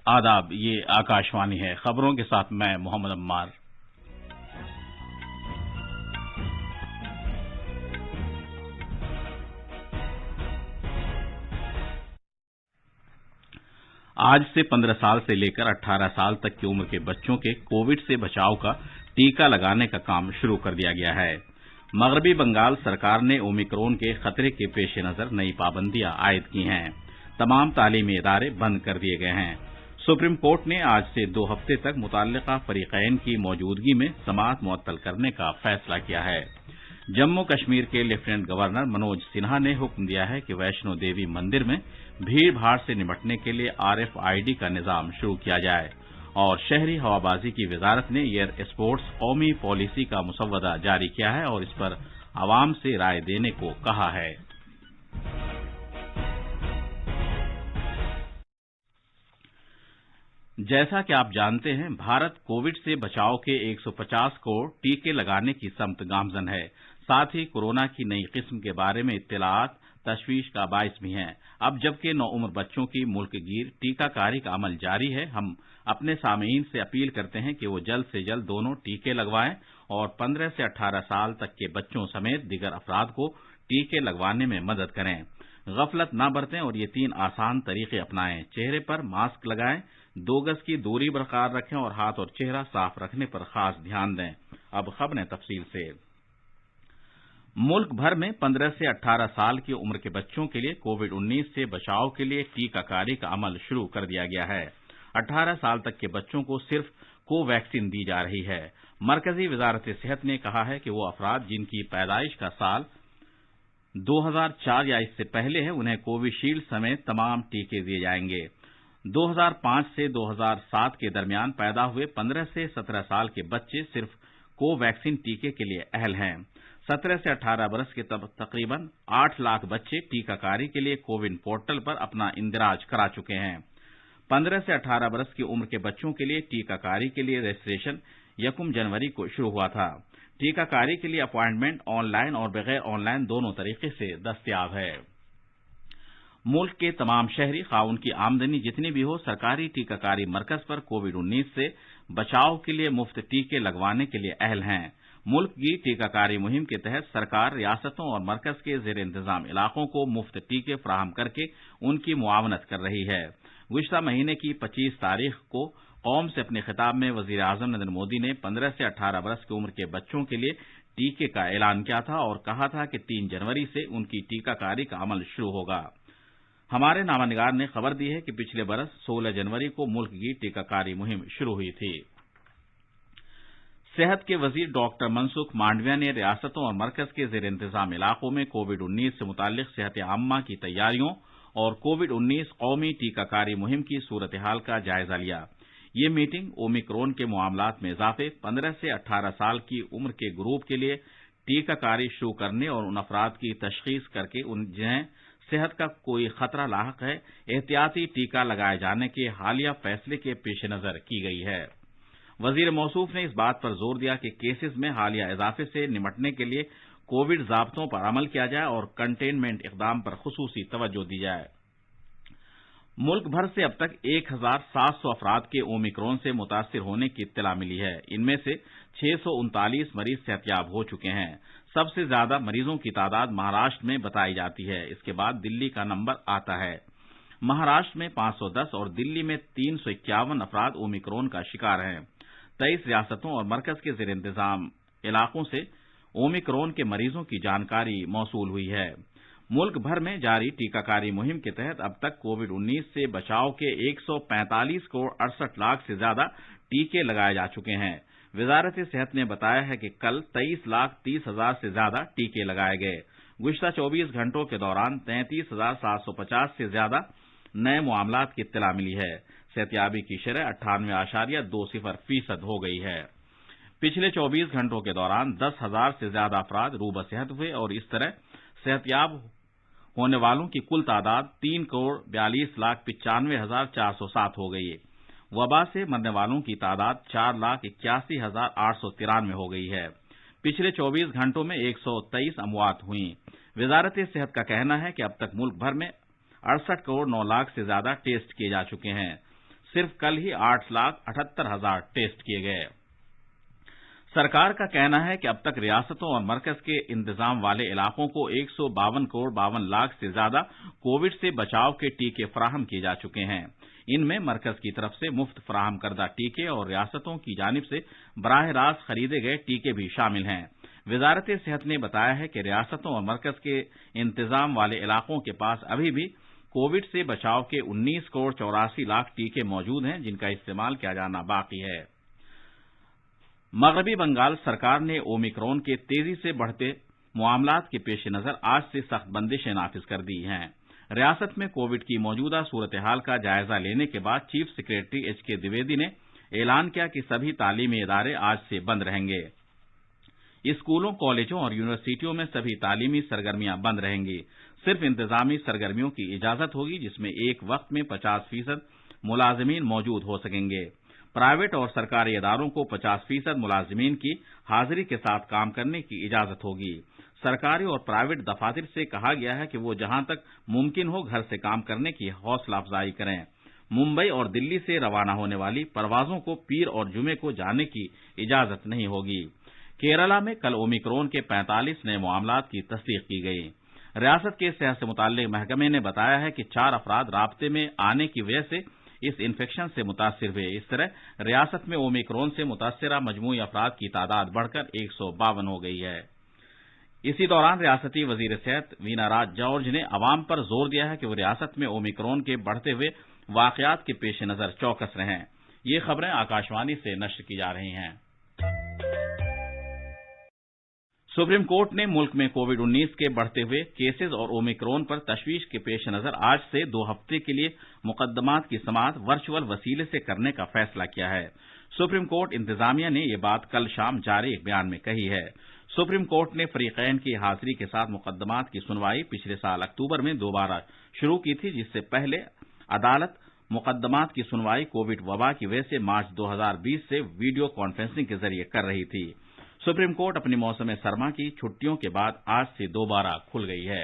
आदाब, ये आकाशवाणी है। खबरों के साथ मैं मोहम्मद अम्मार। आज से 15 साल से लेकर 18 साल तक की उम्र के बच्चों के कोविड से बचाव का टीका लगाने का काम शुरू कर दिया गया है। मगरबी बंगाल सरकार ने ओमिक्रॉन के खतरे के पेश नजर नई पाबंदियां आयद की हैं। तमाम तालीमी इदारे बंद कर दिए गए हैं। सुप्रीम कोर्ट ने आज से 2 हफ्ते तक मुतल्लिका फरीकैन की मौजूदगी में समाअत मुअत्तल करने का फैसला किया है। जम्मू कश्मीर के लेफ्टिनेंट गवर्नर मनोज सिन्हा ने हुक्म दिया है कि वैष्णो देवी मंदिर में भीड़ भाड़ से निपटने के लिए RFID का निजाम शुरू किया जाए और शहरी हवाबाजी की वजारत ने एयर स्पोर्ट्स कौमी पॉलिसी का मुसव्वदा जारी किया है और इस पर आवाम से राय देने को कहा है। जैसा कि आप जानते हैं, भारत कोविड से बचाव के 150 करोड़ टीके लगाने की समत गामजन है। साथ ही कोरोना की नई किस्म के बारे में इत्तलात तशवीश का बायस भी हैं। अब जबकि नौउम्र बच्चों की मुल्क गिर टीकाकारी का अमल जारी है, हम अपने सामीन से अपील करते हैं कि वो जल्द से जल्द दोनों टीके लगवाएं और 15 से 18 साल तक के बच्चों समेत दीगर अफराद को टीके लगवाने में मदद करें। गफलत न बरतें और ये 3 आसान तरीके अपनाएं। चेहरे पर मास्क लगाएं, 2 गज की दूरी बरकरार रखें और हाथ और चेहरा साफ रखने पर खास ध्यान दें। अब खबरें तफसील से। मुल्क भर में 15 से 18 साल की उम्र के बच्चों के लिए कोविड-19 से बचाव के लिए टीकाकारी का अमल शुरू कर दिया गया है। 18 साल तक के बच्चों को सिर्फ कोवैक्सीन दी जा रही है। मरकजी वजारत सेहत ने कहा है कि वो अफराद जिनकी पैदाइश का साल 2004 या इससे पहले है, उन्हें कोविशील्ड समेत तमाम टीके दिए जाएंगे। 2005 से 2007 के दरमियान पैदा हुए 15 से 17 साल के बच्चे सिर्फ कोवैक्सीन टीके के लिए अहल हैं। 17 से 18 बरस के तकरीबन 8 लाख बच्चे टीकाकारी के लिए कोविन पोर्टल पर अपना इंदराज करा चुके हैं। 15 से 18 बरस की उम्र के बच्चों के लिए टीकाकारी के लिए रजिस्ट्रेशन 1 जनवरी को शुरू हुआ था। टीकाकारी के लिए अपॉइंटमेंट ऑनलाइन और बगैर ऑनलाइन दोनों तरीके से दस्तयाब है। मुल्क के तमाम शहरी खा उनकी आमदनी जितनी भी हो, सरकारी टीकाकारी मरकज पर कोविड-19 से बचाव के लिए मुफ्त टीके लगवाने के लिए अहल हैं। मुल्क की टीकाकारी मुहिम के तहत सरकार रियासतों और मरकज के जेर इंतजाम इलाकों को मुफ्त टीके फराहम करके उनकी मुआवनत कर रही है। गुज़िश्ता महीने की 25 तारीख को कौम से अपने खिताब में वजीर आजम नरेंद्र मोदी ने 15 से 18 बरस की उम्र के बच्चों के लिए टीके का ऐलान किया था और कहा था कि 3 जनवरी से उनकी टीकाकारी का अमल शुरू होगा। हमारे नामानिगार ने खबर दी है कि पिछले बरस 16 जनवरी को मुल्क की टीकाकारी मुहिम शुरू हुई थी। सेहत के वजीर डॉक्टर मनसुख मांडविया ने रियासतों और मरकज के जेर इंतजाम इलाकों में कोविड-19 से मुताल्लिक सेहत आम्मा की तैयारियों और कोविड-19 कौमी टीकाकारी मुहिम की सूरत हाल का जायजा लिया। ये मीटिंग ओमिक्रॉन के मामलात में इजाफे, 15 से 18 साल की उम्र के ग्रुप के लिए टीकाकारी शुरू करने और उन अफराद की तशखीस करके जिन्हें सेहत का कोई खतरा लाहक है, एहतियाती टीका लगाए जाने के हालिया फैसले के पेश नजर की गई है। वजीर मौसूफ ने इस बात पर जोर दिया कि केसेस में हालिया इजाफे से निपटने के लिए कोविड ज़ाब्तों पर अमल किया जाए और कंटेनमेंट इक़दाम पर खुसूसी तवज्जो दी जाए। मुल्क भर से अब तक 1700 अफराद के ओमिक्रॉन से मुतासिर होने की इत्तला मिली है। इनमें से 639 मरीज सेहतयाब हो चुके हैं। सबसे ज्यादा मरीजों की तादाद महाराष्ट्र में बताई जाती है। इसके बाद दिल्ली का नंबर आता है। महाराष्ट्र में 510 और दिल्ली में 351 अफराद ओमिक्रॉन का शिकार हैं। 23 रियासतों और मरकज के जेर इंतजाम इलाकों से ओमिक्रॉन के मरीजों की जानकारी मौसूल हुई है। मुल्क भर में जारी टीकाकारी मुहिम के तहत अब तक कोविड-19 से बचाव के 145 करोड़ 68 लाख से ज्यादा टीके लगाए जा चुके हैं। वजारत सेहत ने बताया है कि कल 23,30,000 से ज्यादा टीके लगाए गए। गुज़िश्ता 24 घंटों के दौरान 33,750 से ज्यादा नए मामलात की इत्तला मिली है। सेहतयाबी की शरह 98.20% हो गई है। पिछले 24 घंटों के दौरान 10,000 से ज्यादा अफराद रूबा सेहत हुए और इस तरह सेहतयाब होने वालों की कुल तादाद 3,42,95,407 हो गई है। वबा से मरने वालों की तादाद 4,81,893 हो गई है। पिछले 24 घंटों में 123 अमवात हुई। वजारत सेहत का कहना है कि अब तक मुल्क भर में 68 करोड़ 9 लाख से ज्यादा टेस्ट किए जा चुके हैं। सिर्फ कल ही 8,78,000 टेस्ट किए गए। सरकार का कहना है कि अब तक रियासतों और मरकज के इंतजाम वाले इलाकों को 152 करोड़ 52 लाख से ज्यादा कोविड से बचाव के टीके फराहम किए जा चुके हैं। इनमें मरकज की तरफ से मुफ्त फराहम करदा टीके और रियासतों की जानिब से बराह रास्त खरीदे गए टीके भी शामिल हैं। वजारत सेहत ने बताया है कि रियासतों और मरकज के इंतजाम वाले इलाकों के पास अभी भी कोविड से बचाव के 19 करोड़ 84 लाख टीके मौजूद हैं, जिनका इस्तेमाल किया जाना बाकी है। मगरबी बंगाल सरकार ने ओमिक्रॉन के तेजी से बढ़ते मामलात के पेश नजर आज से सख्त बंदिशें नाफिज कर दी हैं। रियासत में कोविड की मौजूदा सूरत हाल का जायजा लेने के बाद चीफ सेक्रेटरी एच.के. द्विवेदी ने ऐलान किया कि सभी तालीमी इदारे आज से बंद रहेंगे। स्कूलों, कॉलेजों और यूनिवर्सिटियों में सभी तालीमी सरगर्मियां बंद रहेंगी। सिर्फ इंतजामी सरगर्मियों की इजाजत होगी, जिसमें एक वक्त में 50% मुलाजिमीन मौजूद हो सकेंगे। प्राइवेट और सरकारी इदारों को 50% मुलाजिमीन की हाजिरी के साथ काम करने की इजाजत होगी। सरकारी और प्राइवेट दफातर से कहा गया है कि वो जहां तक मुमकिन हो घर से काम करने की हौसला अफजाई करें। मुंबई और दिल्ली से रवाना होने वाली परवाजों को पीर और जुमे को जाने की इजाजत नहीं होगी। केरला में कल ओमिक्रॉन के 45 नए मामलात की तस्दीक की गई। रियासत के सेहत से मुताल्लिक महकमे ने बताया है कि 4 अफराद राब्ते में आने की वजह से इस इन्फेक्शन से मुतासिर हुए। इस तरह रियासत में ओमिक्रॉन से मुतासिरा मजमूई अफराद की तादाद बढ़कर 152 हो गई है। इसी दौरान रियासती वजीर सेहत वीना राज जॉर्ज ने अवाम पर जोर दिया है कि वो रियासत में ओमिक्रॉन के बढ़ते हुए वाकयात के पेश नजर चौकस रहें। ये खबरें आकाशवाणी से नश्र की जा रही हैं। सुप्रीम कोर्ट ने मुल्क में कोविड-19 के बढ़ते हुए केसेज और ओमिक्रॉन पर तशवीश के पेश नजर आज से 2 हफ्ते के लिए मुकदमात की समाअत वर्चुअल वसीले से करने का फैसला किया है। सुप्रीम कोर्ट इंतजामिया ने यह बात कल शाम जारी एक बयान में कही है। सुप्रीम कोर्ट ने फरीकैन की हाजिरी के साथ मुकदमात की सुनवाई पिछले साल अक्टूबर में दोबारा शुरू की थी, जिससे पहले अदालत मुकदमात की सुनवाई कोविड वबा की वजह से मार्च 2020 से वीडियो कॉन्फ्रेंसिंग के जरिए कर रही थी। सुप्रीम कोर्ट अपनी मौसम सरमा की छुट्टियों के बाद आज से दोबारा खुल गई है।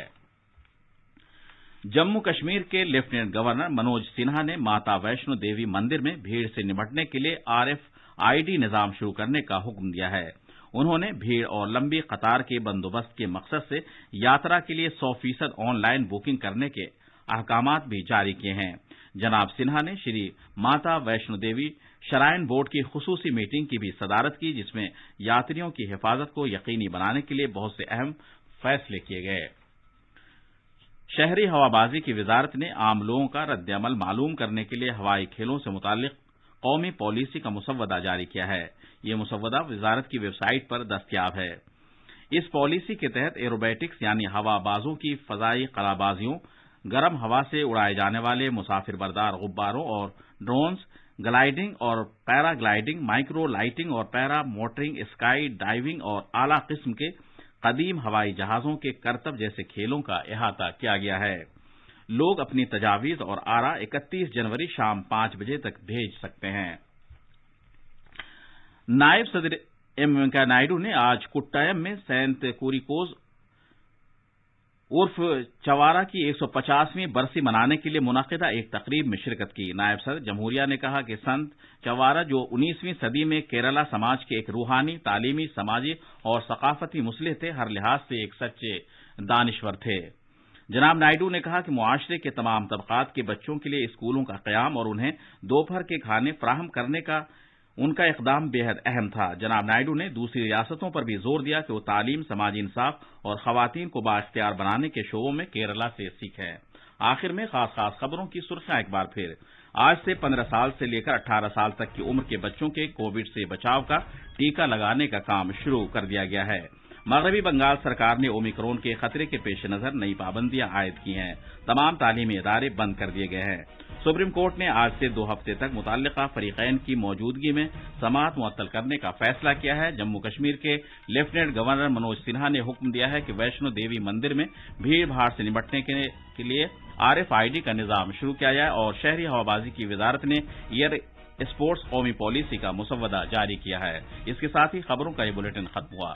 जम्मू कश्मीर के लेफ्टिनेंट गवर्नर मनोज सिन्हा ने माता वैष्णो देवी मंदिर में भीड़ से निपटने के लिए RFID निजाम शुरू करने का हुक्म दिया है। उन्होंने भीड़ और लंबी कतार के बंदोबस्त के मकसद से यात्रा के लिए 100% ऑनलाइन बुकिंग करने के अहकामात भी जारी किए हैं। जनाब सिन्हा ने श्री माता वैष्णो देवी श्राइन बोर्ड की खुसूसी मीटिंग की भी सदारत की, जिसमें यात्रियों की हिफाजत को यकीनी बनाने के लिए बहुत से अहम फैसले किए गए। शहरी हवाबाजी की वजारत ने आम लोगों का रद्द-ए-अमल मालूम करने के लिए हवाई खेलों से मुताल्लिक कौमी पॉलिसी का मुसव्वदा जारी किया है। ये मुसव्वदा वजारत की वेबसाइट पर दस्तयाब है। इस पॉलिसी के तहत एरोबैटिक्स यानी हवाबाजों की फजाई कलाबाजियों, गर्म हवा से उड़ाए जाने वाले मुसाफिर बरदार गुब्बारों और ड्रोन्स, ग्लाइडिंग और पैराग्लाइडिंग, माइक्रो लाइटिंग और पैरा मोटरिंग, स्काई डाइविंग और आला किस्म के कदीम हवाई जहाजों के करतब जैसे खेलों का अहाता किया गया है। लोग अपनी तजावीज और आरा 31 जनवरी शाम 5 बजे तक भेज सकते हैं। नायब सदर एम वेंकैया नायडू ने आज कुट्टायम में सेंट कुरिकोज उर्फ चवारा की 150वीं बरसी मनाने के लिए मुनक़िदा एक तकरीब में शिरकत की। नायब सदर जमहूरिया ने कहा कि संत चवारा जो 19वीं सदी में केरला समाज के एक रूहानी, तालीमी, समाजी और सकाफती मुसलिह थे, हर लिहाज से एक सच्चे दानिश्वर थे। जनाब नायडू ने कहा कि मुआशरे के तमाम तबकात के बच्चों के लिए स्कूलों का क़याम और उन्हें दोपहर के खाने फराहम करने का उनका इक़दाम बेहद अहम था। जनाब नायडू ने दूसरी रियासतों पर भी जोर दिया कि वो तालीम, समाजी इंसाफ और खवातीन को बाइख्तियार बनाने के शोबों में केरला से सीखें। आखिर में खास खबरों की सुर्खियां एक बार फिर। आज से 15 साल से लेकर 18 साल तक की उम्र के बच्चों के कोविड से बचाव का टीका लगाने का काम शुरू कर दिया गया है। मगरबी बंगाल सरकार ने ओमिक्रॉन के खतरे के पेश नजर नई पाबंदियां आयद की हैं। तमाम तालीमी इदारे बंद कर दिए गए हैं। सुप्रीम कोर्ट ने आज से 2 हफ्ते तक मुतल्लिका फरीकैन की मौजूदगी में समाअत मुअत्तल करने का फैसला किया है। जम्मू कश्मीर के लेफ्टिनेंट गवर्नर मनोज सिन्हा ने हुक्म दिया है कि वैष्णो देवी मंदिर में भीड़ भाड़ से निपटने के लिए RFID का निजाम शुरू किया जाए और शहरी हवाबाजी की वजारत ने एयर स्पोर्ट्स कौमी पॉलिसी का मुसव्वदा जारी किया है। इसके साथ ही खबरों का ये बुलेटिन खत्म हुआ।